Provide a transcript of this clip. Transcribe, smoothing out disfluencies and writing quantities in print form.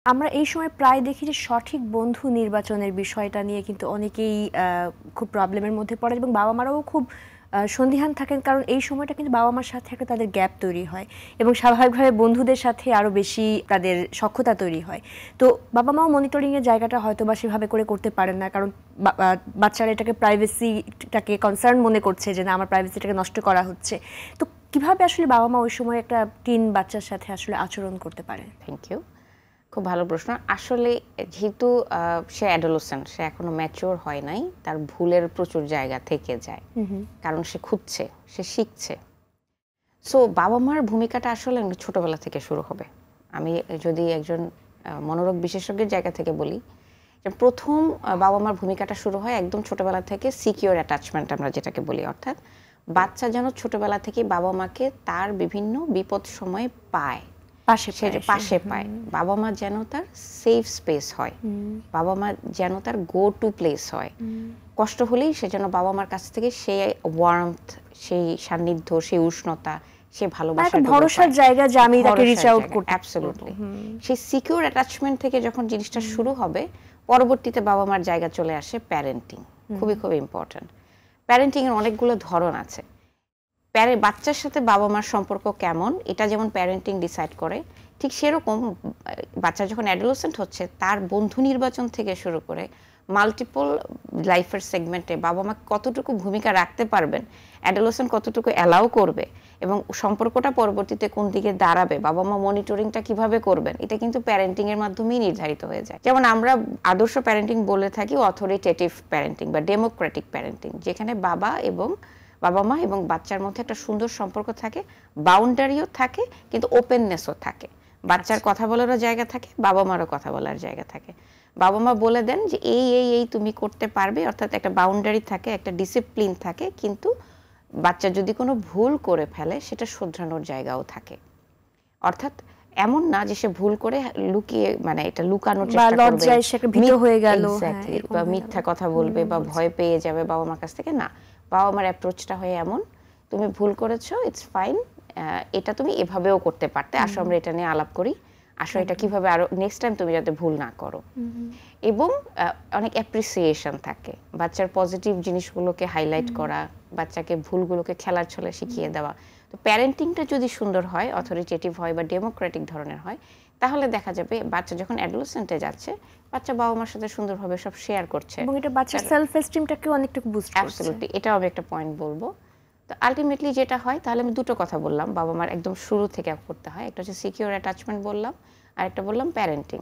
আমরা এই সময় প্রায় দেখি যে সঠিক বন্ধু নির্বাচনের বিষয়টা নিয়ে কিন্তু অনেকেই খুব প্রবলেমের মধ্যে পড়ে এবং বাবা-মারাও খুব সন্দিহান থাকেন, কারণ এই সময়টা কিন্তু বাবা-মার সাথে একটা তাদের গ্যাপ তৈরি হয় এবং স্বাভাবিকভাবে বন্ধুদের সাথে আরও বেশি তাদের সখ্যতা তৈরি হয়। তো বাবা-মাও মনিটরিংয়ের জায়গাটা হয়তো বা সেভাবে করে করতে পারেন না, কারণ বাচ্চারা এটাকে প্রাইভেসিটাকে কনসার্ন মনে করছে যে না, আমার প্রাইভেসিটাকে নষ্ট করা হচ্ছে। তো কিভাবে আসলে বাবা-মা ওই সময় একটা টিন বাচ্চার সাথে আসলে আচরণ করতে পারে? Thank you. খুব ভালো প্রশ্ন। আসলে যেহেতু সে অ্যাডোলেসেন্ট, সে এখনো ম্যাচিওর হয় নাই, তার ভুলের প্রচুর জায়গা থেকে যায়। কারণ সে খুঁজছে, সে শিখছে। সো বাবা-মার ভূমিকাটা আসলে ছোটবেলা থেকে শুরু হবে। আমি যদি একজন মনোরোগ বিশেষজ্ঞের জায়গা থেকে বলি, যে প্রথম বাবা-মার ভূমিকাটা শুরু হয় একদম ছোটবেলা থেকে সিকিউর অ্যাটাচমেন্ট আমরা যেটাকে বলি। অর্থাৎ বাচ্চা যেন ছোটবেলা থেকেই বাবা-মাকে তার বিভিন্ন বিপদ সময়ে পায়, পাশে পায়। বাবা-মা যেন তার সেফ স্পেস হয়, বাবা-মা যেন তার গো টু প্লেস হয়। কষ্ট হলেই সে যেন বাবা-মার কাছ থেকে সেই ওয়ার্মথ, সেই সান্নিধ্য, সেই উষ্ণতা, সেই ভালোবাসা, ভরসার জায়গা যে আমি তাকে রিচ আউট করতে। অ্যাবসলিউটলি। সেই সিকিউর অ্যাটাচমেন্ট থেকে যখন জিনিসটা শুরু হবে, পরবর্তীতে বাবা-মার জায়গা চলে আসে প্যারেন্টিং। খুবই খুব ইম্পর্ট্যান্ট। প্যারেন্টিং এর অনেকগুলো ধরন আছে। বাচ্চার সাথে বাবা-মার সম্পর্ক কেমন, এটা যেমন প্যারেন্টিং ডিসাইড করে, ঠিক সেরকম বাচ্চা যখন অ্যাডোলেসেন্ট হচ্ছে, তার বন্ধু নির্বাচন থেকে শুরু করে মাল্টিপল লাইফের সেগমেন্টে বাবা-মা কতটুকু ভূমিকা রাখতে পারবেন, অ্যাডোলেসেন্ট কতটুকু অ্যালাউ করবে এবং সম্পর্কটা পরবর্তীতে কোন দিকে দাঁড়াবে, বাবা-মা মনিটরিংটা কিভাবে করবেন, এটা কিন্তু প্যারেন্টিং এর মাধ্যমেই নির্ধারিত হয়ে যায়। যেমন আমরা আদর্শ প্যারেন্টিং বলে থাকি অথরিটেটিভ প্যারেন্টিং বা ডেমোক্রেটিক প্যারেন্টিং, যেখানে বাবা-মা এবং বাচ্চার মধ্যে একটা সুন্দর সম্পর্ক থাকে, বাউন্ডারিও থাকে, কিন্তু ওপেননেসও থাকে। বাচ্চার কথা বলারও জায়গা থাকে, বাবা-মারও কথা বলার জায়গা থাকে। বাবা-মা বলে দেন যে এই তুমি করতে পারবে, অর্থাৎ একটা বাউন্ডারি থাকে, একটা ডিসিপ্লিন থাকে, কিন্তু বাচ্চা যদি কোনো ভুল করে ফেলে সেটা শুধরানোর জায়গাও থাকে। অর্থাৎ এমন না যে সে ভুল করে লুকিয়ে, মানে এটা লুকানোর চেষ্টা করবে, লজ্জায় সে ভীত হয়ে গেল, বা মিথ্যা কথা বলবে বা ভয় পেয়ে যাবে বাবা-মার কাছ থেকে। না, বাবা-মার অ্যাপ্রোচটা হয় এমন, তুমি ভুল করেছো, ইটস ফাইন, এটা তুমি এভাবেও করতে পারতে, আসো আমরা এটা নিয়ে আলাপ করি, আসো এটা কিভাবে আরো নেক্সট টাইম তুমি যাতে ভুল না করো। এবং অনেক অ্যাপ্রিসিয়েশন থাকে, বাচ্চার পজিটিভ জিনিসগুলোকে হাইলাইট করা, বাচ্চাকে ভুলগুলোকে খেলার ছলে শিখিয়ে দেওয়া। তো প্যারেন্টিংটা যদি সুন্দর হয়, অথরিটেটিভ হয় বা ডেমোক্রেটিক ধরনের হয়, তাহলে দেখা যাবে বাচ্চা যখন অ্যাডোলেসেন্টে যাচ্ছে, বাচ্চা বাবা-মার সাথে সুন্দরভাবে সব শেয়ার করছে এবং এটা বাচ্চার সেলফ এস্টিমটাকেও অনেকটা বুস্ট করছে। অ্যাবসলিউটলি, এটাও আমি একটা পয়েন্ট বলবো। তো আলটিমেটলি যেটা হয়, তাহলে আমি দুটো কথা বললাম বাবা-মার একদম শুরু থেকে করতে হয়, একটা হচ্ছে সিকিউর অ্যাটাচমেন্ট বললাম, আর একটা বললাম প্যারেন্টিং।